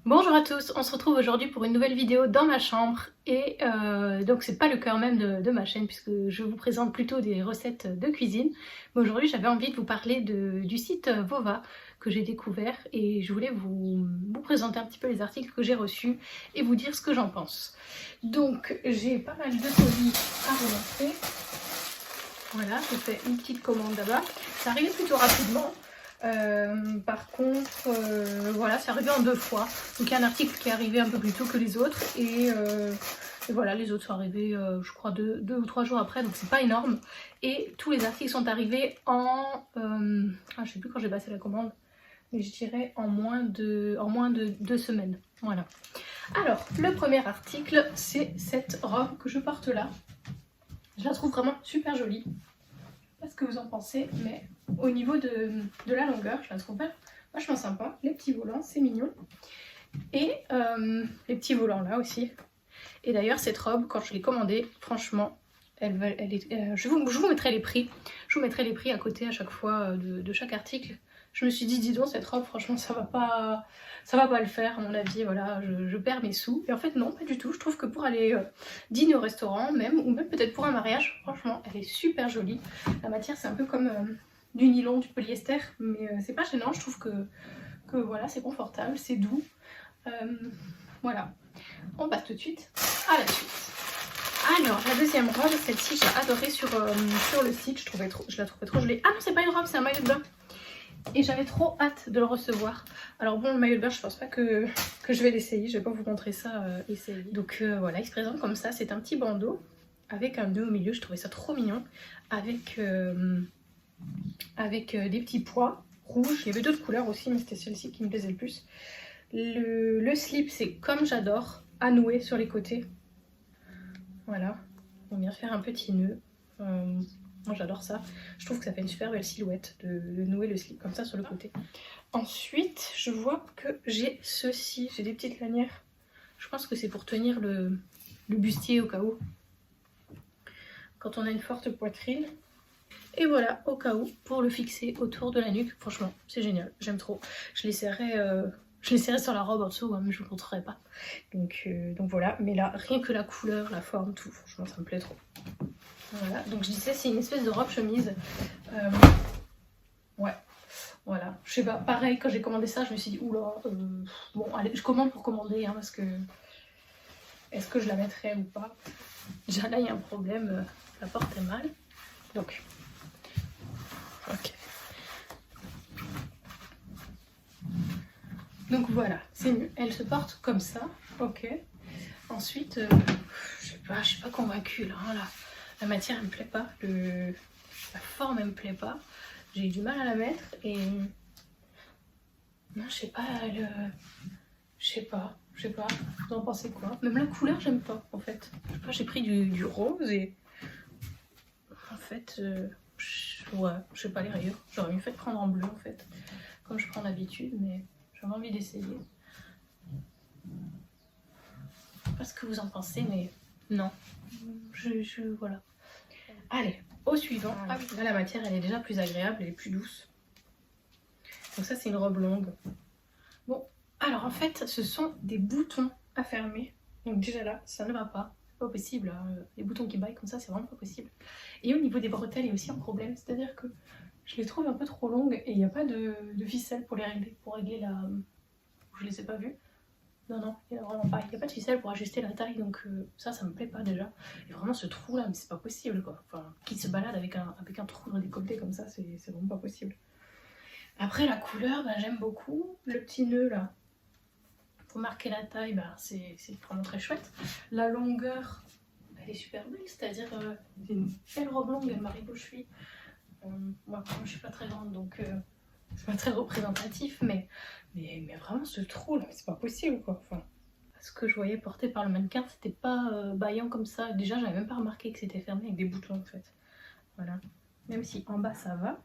Bonjour à tous, on se retrouve aujourd'hui pour une nouvelle vidéo dans ma chambre et donc c'est pas le cœur même de ma chaîne puisque je vous présente plutôt des recettes de cuisine. Mais aujourd'hui j'avais envie de vous parler du site Vova que j'ai découvert et je voulais vous présenter un petit peu les articles que j'ai reçus et vous dire ce que j'en pense. Donc j'ai pas mal de colis à vous montrer. Voilà, j'ai fait une petite commande là-bas. Ça arrivait plutôt rapidement. Par contre, voilà, c'est arrivé en 2 fois. Donc il y a un article qui est arrivé un peu plus tôt que les autres et voilà, les autres sont arrivés, je crois, 2 ou 3 jours après, donc c'est pas énorme. Et tous les articles sont arrivés en, je sais plus quand j'ai passé la commande, mais je dirais en moins de 2 semaines. Voilà. Alors, le premier article, c'est cette robe que je porte là. Je la trouve vraiment super jolie. Je sais pas ce que vous en pensez, mais au niveau de la longueur, je la trouve vachement sympa. Les petits volants, c'est mignon. Et les petits volants là aussi. Et d'ailleurs, cette robe, quand je l'ai commandée, franchement, je vous mettrai les prix. Je vous mettrai les prix à côté à chaque fois de chaque article. Je me suis dit, dis donc, cette robe, franchement, ça va pas le faire, à mon avis, voilà, je perds mes sous. Et en fait, non, pas du tout. Je trouve que pour aller dîner au restaurant, même, ou même peut-être pour un mariage, franchement, elle est super jolie. La matière, c'est un peu comme du nylon, du polyester, mais c'est pas gênant. Je trouve que voilà, c'est confortable, c'est doux. Voilà. On passe tout de suite à la suite. Alors, la deuxième robe, celle-ci, j'ai adoré sur le site. Je la trouvais trop jolie. Ah non, c'est pas une robe, c'est un maillot de bain. Et j'avais trop hâte de le recevoir. Alors bon, le maillot de bain, je pense pas que je vais l'essayer. Je vais pas vous montrer ça essayer. Donc voilà, il se présente comme ça. C'est un petit bandeau avec un nœud au milieu. Je trouvais ça trop mignon. Avec des petits pois rouges. Il y avait d'autres couleurs aussi, mais c'était celle-ci qui me plaisait le plus. Le slip, c'est comme j'adore, à nouer sur les côtés. Voilà, on vient faire un petit nœud. Moi j'adore ça. Je trouve que ça fait une super belle silhouette de nouer le slip comme ça sur le côté. Ensuite, je vois que j'ai ceci. J'ai des petites lanières. Je pense que c'est pour tenir le bustier au cas où. Quand on a une forte poitrine. Et voilà, au cas où, pour le fixer autour de la nuque. Franchement, c'est génial. J'aime trop. Je l'essaierai sur la robe en dessous, hein, mais je vous le montrerai pas. Donc voilà. Mais là, rien que la couleur, la forme, tout. Franchement, ça me plaît trop. Voilà, donc je disais, c'est une espèce de robe chemise. Ouais, voilà. Je sais pas, pareil, quand j'ai commandé ça, je me suis dit, oula, bon, allez, je commande pour commander, hein, parce que est-ce que je la mettrais ou pas? Déjà là, il y a un problème, la porte est mal. Donc, ok. Donc voilà, c'est mieux. Elle se porte comme ça, ok. Ensuite, je suis pas convaincue là, hein, la matière elle me plaît pas, la forme elle me plaît pas. J'ai eu du mal à la mettre et non, je sais pas, vous en pensez quoi? Même la couleur j'aime pas en fait. Je sais pas, j'ai pris du rose et en fait, ouais, je sais pas les rayures. J'aurais mieux fait de prendre en bleu en fait, comme je prends d'habitude, mais j'avais envie d'essayer. Je sais pas ce que vous en pensez, mais non, voilà. Allez, au suivant. Ah oui, là la matière elle est déjà plus agréable, elle est plus douce. Donc ça c'est une robe longue. Bon, alors en fait ce sont des boutons à fermer. Donc déjà là, ça ne va pas. C'est pas possible, hein. Les boutons qui baillent comme ça, c'est vraiment pas possible. Et au niveau des bretelles, il y a aussi un problème. C'est-à-dire que je les trouve un peu trop longues et il n'y a pas de ficelle pour les régler. Pour régler la... Je les ai pas vues. Non, il n'y en a vraiment pas. Il n'y a pas de ficelle pour ajuster la taille, donc ça me plaît pas déjà. Et vraiment ce trou là, mais c'est pas possible quoi. Enfin, qui se balade avec un trou dans le décolleté comme ça, c'est vraiment pas possible. Après la couleur, bah, j'aime beaucoup. Le petit nœud là, pour marquer la taille, bah, c'est vraiment très chouette. La longueur, elle est super belle, c'est-à-dire une belle robe longue, elle m'arrive aux chevilles. Moi, je suis pas très grande, donc c'est pas très représentatif, mais vraiment ce trou là, c'est pas possible quoi. Enfin, ce que je voyais porté par le mannequin, c'était pas baillant comme ça. Déjà, j'avais même pas remarqué que c'était fermé avec des boutons en fait. Voilà. Même si en bas ça va.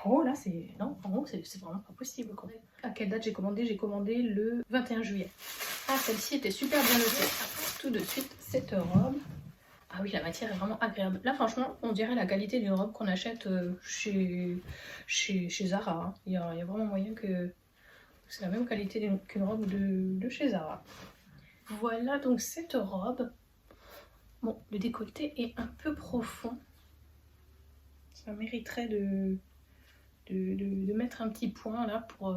En haut là, non, en haut c'est vraiment pas possible quoi. À quelle date j'ai commandé? J'ai commandé le 21 juillet. Ah, celle-ci était super bien notée. Tout de suite, cette robe. Ah oui, la matière est vraiment agréable. Là, franchement, on dirait la qualité d'une robe qu'on achète chez Zara. Hein. Il y a vraiment moyen que C'est la même qualité qu'une robe de chez Zara. Voilà donc cette robe. Bon, le décolleté est un peu profond. Ça mériterait de mettre un petit point là pour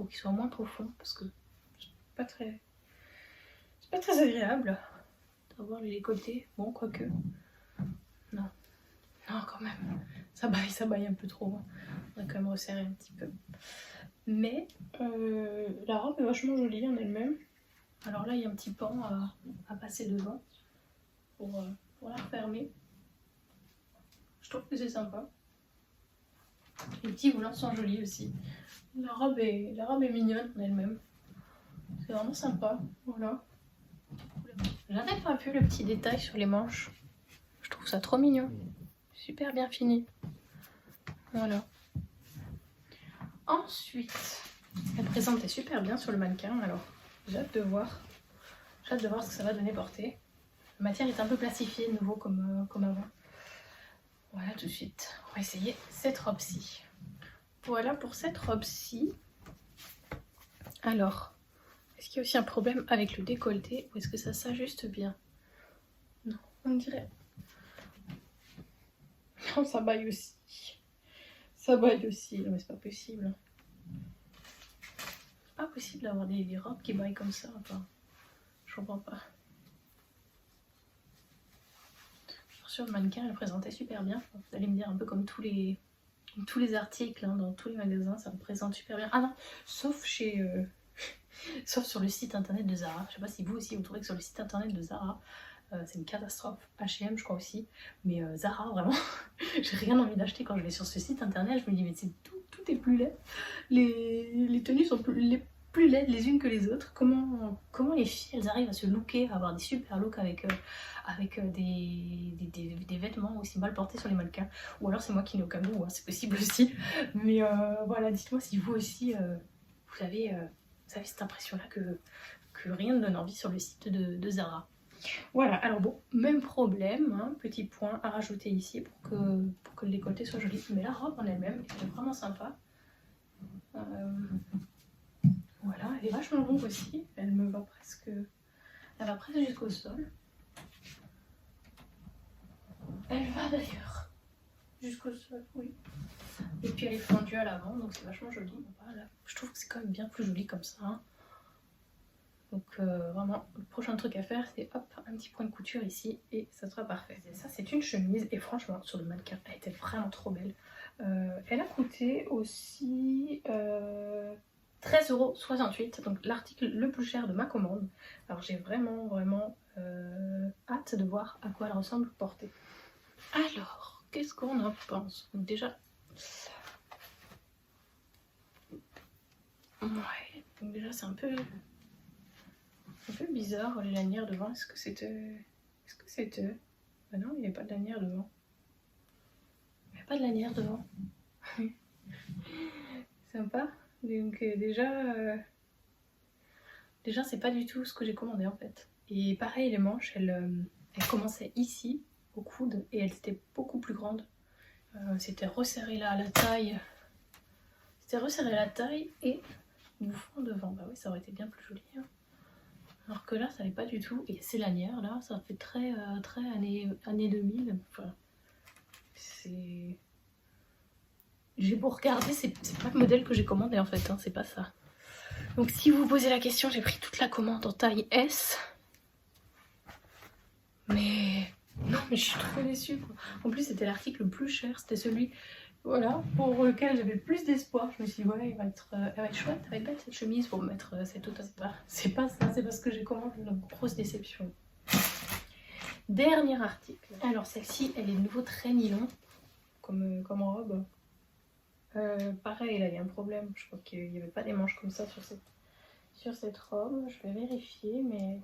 qu'il soit moins profond, parce que c'est pas très agréable d'avoir le décolleté. Bon, quoique. Non, quand même. Ça baille un peu trop. On va quand même resserrer un petit peu. Mais la robe est vachement jolie en elle-même. Alors là, il y a un petit pan à passer devant pour la refermer. Je trouve que c'est sympa. Les petits volants sont jolis aussi. La robe est mignonne en elle-même. C'est vraiment sympa. Voilà. J'avais pas vu le petit détail sur les manches. Je trouve ça trop mignon. Super bien fini. Voilà. Ensuite, elle présentait super bien sur le mannequin. Alors, j'ai hâte de voir. J'ai hâte de voir ce que ça va donner portée. La matière est un peu plastifiée de nouveau comme avant. Voilà, tout de suite. On va essayer cette robe-ci. Voilà pour cette robe-ci. Alors, est-ce qu'il y a aussi un problème avec le décolleté ou est-ce que ça s'ajuste bien? Non, on dirait. Non, ça baille aussi. Ça baille aussi. Non, mais c'est pas possible. C'est pas possible d'avoir des robes qui baillent comme ça. Enfin, je comprends pas. Sur le mannequin, elle présentait super bien. Vous allez me dire un peu comme tous les articles hein, dans tous les magasins, ça me présente super bien. Ah non, sauf chez sauf sur le site internet de Zara. Je sais pas si vous aussi vous trouvez que sur le site internet de Zara c'est une catastrophe. H&M je crois aussi, mais Zara vraiment j'ai rien envie d'acheter quand je vais sur ce site internet. Je me dis mais c'est tout est plus laid. Les tenues sont plus laides les unes que les autres. Comment les filles elles arrivent à se looker, à avoir des super looks avec des vêtements aussi mal portés sur les mannequins, ou alors c'est moi qui n'ai aucun goût, hein, c'est possible aussi. Mais voilà, dites-moi si vous aussi vous avez cette impression là que rien ne donne envie sur le site de Zara. Voilà, alors bon, même problème, hein, petit point à rajouter ici pour que le décolleté soit joli. Mais la robe en elle-même est vraiment sympa. Voilà, elle est vachement longue aussi, elle va presque jusqu'au sol. Elle va d'ailleurs jusqu'au sol, oui. Et puis elle est fendue à l'avant, donc c'est vachement joli. Voilà. Je trouve que c'est quand même bien plus joli comme ça. Hein. Donc vraiment, le prochain truc à faire, c'est hop, un petit point de couture ici et ça sera parfait. Et ça, c'est une chemise et franchement, sur le mannequin, elle était vraiment trop belle. Elle a coûté aussi 13,68 €, donc l'article le plus cher de ma commande. Alors j'ai vraiment hâte de voir à quoi elle ressemble portée. Alors, qu'est-ce qu'on en pense? Donc déjà, ouais, donc déjà c'est un peu bizarre les lanières devant. Est-ce que c'était bah non, il n'y avait pas de lanière devant. Il n'y a pas de lanière devant. Sympa. Donc déjà c'est pas du tout ce que j'ai commandé en fait. Et pareil, les manches elles commençaient ici au coude et elles étaient beaucoup plus grandes. C'était resserré là à la taille. C'était resserré à la taille et bouffant devant. Bah oui, ça aurait été bien plus joli. Hein. Alors que là, ça n'est pas du tout. Et ces lanières là, ça fait très années 2000. Enfin, c'est. J'ai beau regarder, c'est pas le modèle que j'ai commandé en fait. Hein, c'est pas ça. Donc si vous vous posez la question, j'ai pris toute la commande en taille S. Mais non, mais je suis trop déçue. Quoi. En plus, c'était l'article le plus cher. C'était celui, voilà, pour lequel j'avais le plus d'espoir. Je me suis dit, ouais, elle va être chouette, elle va être belle cette chemise pour mettre cet automne. C'est pas ça, c'est parce que j'ai commandé une grosse déception. Dernier article. Alors celle-ci, elle est de nouveau très nylon, comme robe. Pareil, là, il y a un problème. Je crois qu'il n'y avait pas des manches comme ça sur cette robe. Je vais vérifier, mais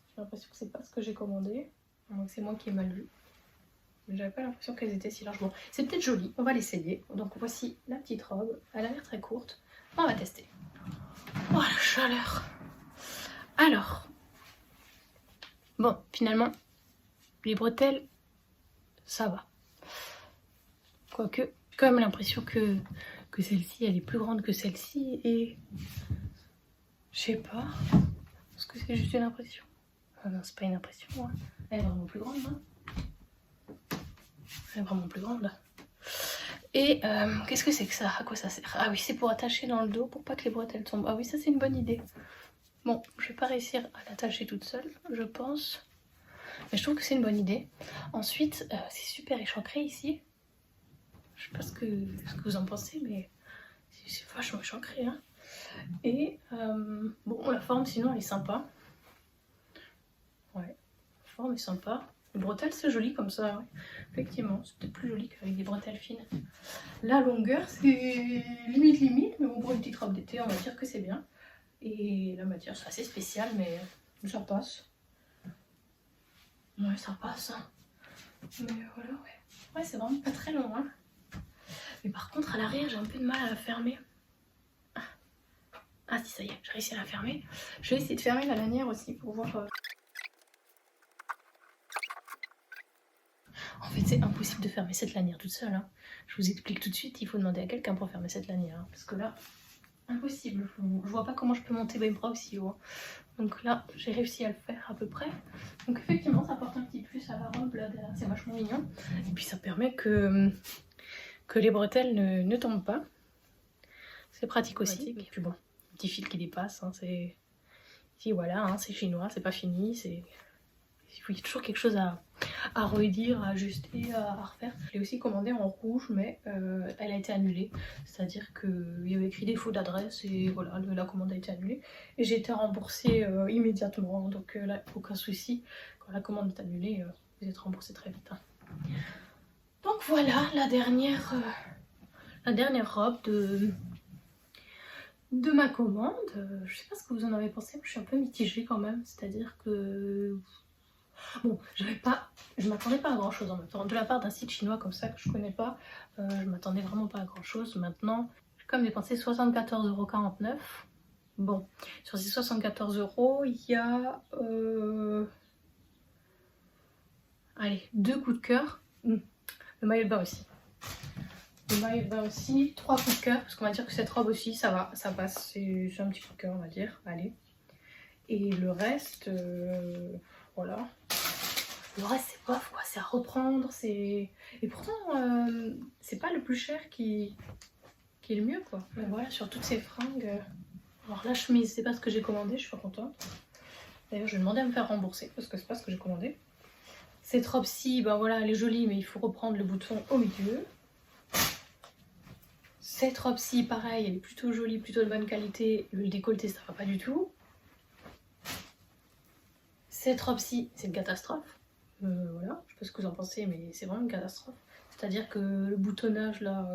j'ai l'impression que c'est pas ce que j'ai commandé. Donc c'est moi qui ai mal vu. Mais j'avais pas l'impression qu'elles étaient si larges. Bon, c'est peut-être joli, on va l'essayer. Donc voici la petite robe. Elle a l'air très courte. On va tester. Oh la chaleur! Alors, bon, finalement, les bretelles, ça va. Quoique, j'ai quand même l'impression que que celle-ci, elle est plus grande que celle-ci et je sais pas. Est-ce que c'est juste une impression? Ah non, c'est pas une impression. Hein. Elle est vraiment plus grande. Hein. Elle est vraiment plus grande. Et qu'est-ce que c'est que ça? À quoi ça sert? Ah oui, c'est pour attacher dans le dos pour pas que les bretelles tombent. Ah oui, ça c'est une bonne idée. Bon, je vais pas réussir à l'attacher toute seule, je pense. Mais je trouve que c'est une bonne idée. Ensuite, c'est super échancré ici. Je sais pas ce que vous en pensez, mais c'est vachement échancré. Hein. Et bon, la forme sinon elle est sympa. Ouais, la forme est sympa. Les bretelles c'est joli comme ça, ouais. Effectivement, c'est peut-être plus joli qu'avec des bretelles fines. La longueur c'est limite, mais bon, pour une petite robe d'été on va dire que c'est bien. Et la matière c'est assez spécial, mais ça passe. Ouais, ça passe. Hein. Mais voilà, ouais. Ouais, c'est vraiment pas très long. Hein. Mais par contre, à l'arrière, j'ai un peu de mal à la fermer. Ah si, ça y est, j'ai réussi à la fermer. Je vais essayer de fermer la lanière aussi pour voir... En fait, c'est impossible de fermer cette lanière toute seule. Hein. Je vous explique tout de suite, il faut demander à quelqu'un pour fermer cette lanière. Hein, parce que là, impossible. Je vois pas comment je peux monter mes bras aussi haut. Hein. Donc là, j'ai réussi à le faire à peu près. Donc effectivement, ça apporte un petit plus à la robe. Là, c'est vachement mignon. Et puis ça permet que les bretelles ne tombent pas. C'est pratique aussi. Et puis bon, petit fil qui dépasse. Hein, c'est... Si voilà, hein, c'est chinois, c'est pas fini. Il y a toujours quelque chose à redire, à ajuster, à refaire. Je l'ai aussi commandé en rouge, mais elle a été annulée. C'est-à-dire qu'il y avait écrit défaut d'adresse et voilà, la commande a été annulée. Et j'ai été remboursée immédiatement. Donc là, aucun souci. Quand la commande est annulée, vous êtes remboursé très vite. Hein. Donc voilà, la dernière robe de ma commande. Je sais pas ce que vous en avez pensé, mais je suis un peu mitigée quand même. C'est-à-dire que... Bon, je m'attendais pas à grand chose en même temps. De la part d'un site chinois comme ça que je connais pas, je m'attendais vraiment pas à grand chose. Maintenant, j'ai quand même dépensé 74,49 €. Bon, sur ces 74 €, il y a... Allez, 2 coups de cœur. Le maillot de bain aussi. Le maillot de bain aussi, 3 coups de cœur, parce qu'on va dire que cette robe aussi, ça va, ça passe. C'est un petit coup de cœur, on va dire. Allez. Et le reste, voilà. Le reste c'est bof quoi, c'est à reprendre, c'est... Et pourtant c'est pas le plus cher qui est le mieux quoi. Mais voilà, sur toutes ces fringues... Alors la chemise, c'est pas ce que j'ai commandé, je suis pas contente. D'ailleurs je vais demander à me faire rembourser parce que c'est pas ce que j'ai commandé. Cette robe-ci, ben voilà, elle est jolie mais il faut reprendre le bouton au milieu. Cette robe-ci, pareil, elle est plutôt jolie, plutôt de bonne qualité. Le décolleté ça va pas du tout. Cette robe-ci, c'est une catastrophe. Voilà, je sais pas ce que vous en pensez, mais c'est vraiment une catastrophe. C'est-à-dire que le boutonnage là,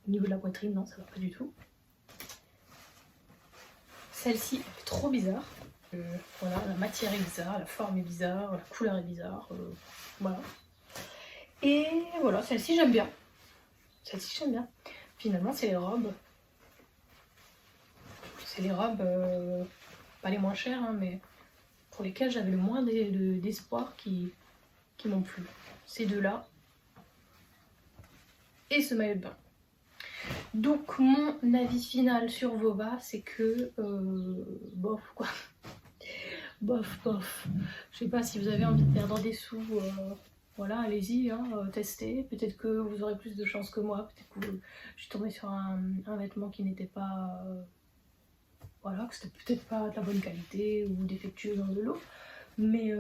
au niveau de la poitrine, non, ça va pas du tout. Celle-ci, elle est trop bizarre. Voilà, la matière est bizarre, la forme est bizarre, la couleur est bizarre. Voilà. Et voilà, celle-ci j'aime bien. Celle-ci j'aime bien. Finalement, c'est les robes. C'est les robes, pas les moins chères, hein, mais pour lesquelles j'avais le moins d'espoir qui m'ont plu. Ces deux-là et ce maillot de bain. Donc mon avis final sur Vova, c'est que bof quoi. Bof. Je sais pas si vous avez envie de perdre des sous, voilà, allez-y, hein, testez. Peut-être que vous aurez plus de chance que moi. Peut-être que je suis tombée sur un vêtement qui n'était pas... voilà, que c'était peut-être pas de la bonne qualité ou défectueux dans le lot. Mais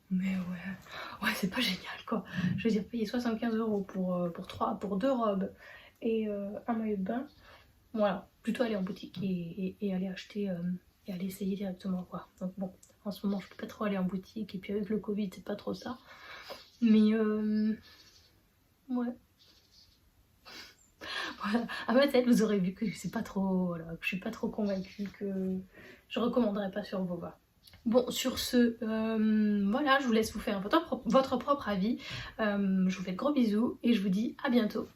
ouais, c'est pas génial quoi. Je veux dire, payer 75 € pour 2 robes et un maillot de bain. Voilà, plutôt aller en boutique et aller acheter et aller essayer directement quoi. Donc bon, en ce moment je peux pas trop aller en boutique et puis avec le Covid c'est pas trop ça. Mais ouais. Voilà, à ma tête vous aurez vu que c'est pas trop, voilà, que je suis pas trop convaincue, que je recommanderais pas sur Vova. Bon, sur ce, voilà, je vous laisse vous faire votre propre avis. Je vous fais de gros bisous et je vous dis à bientôt.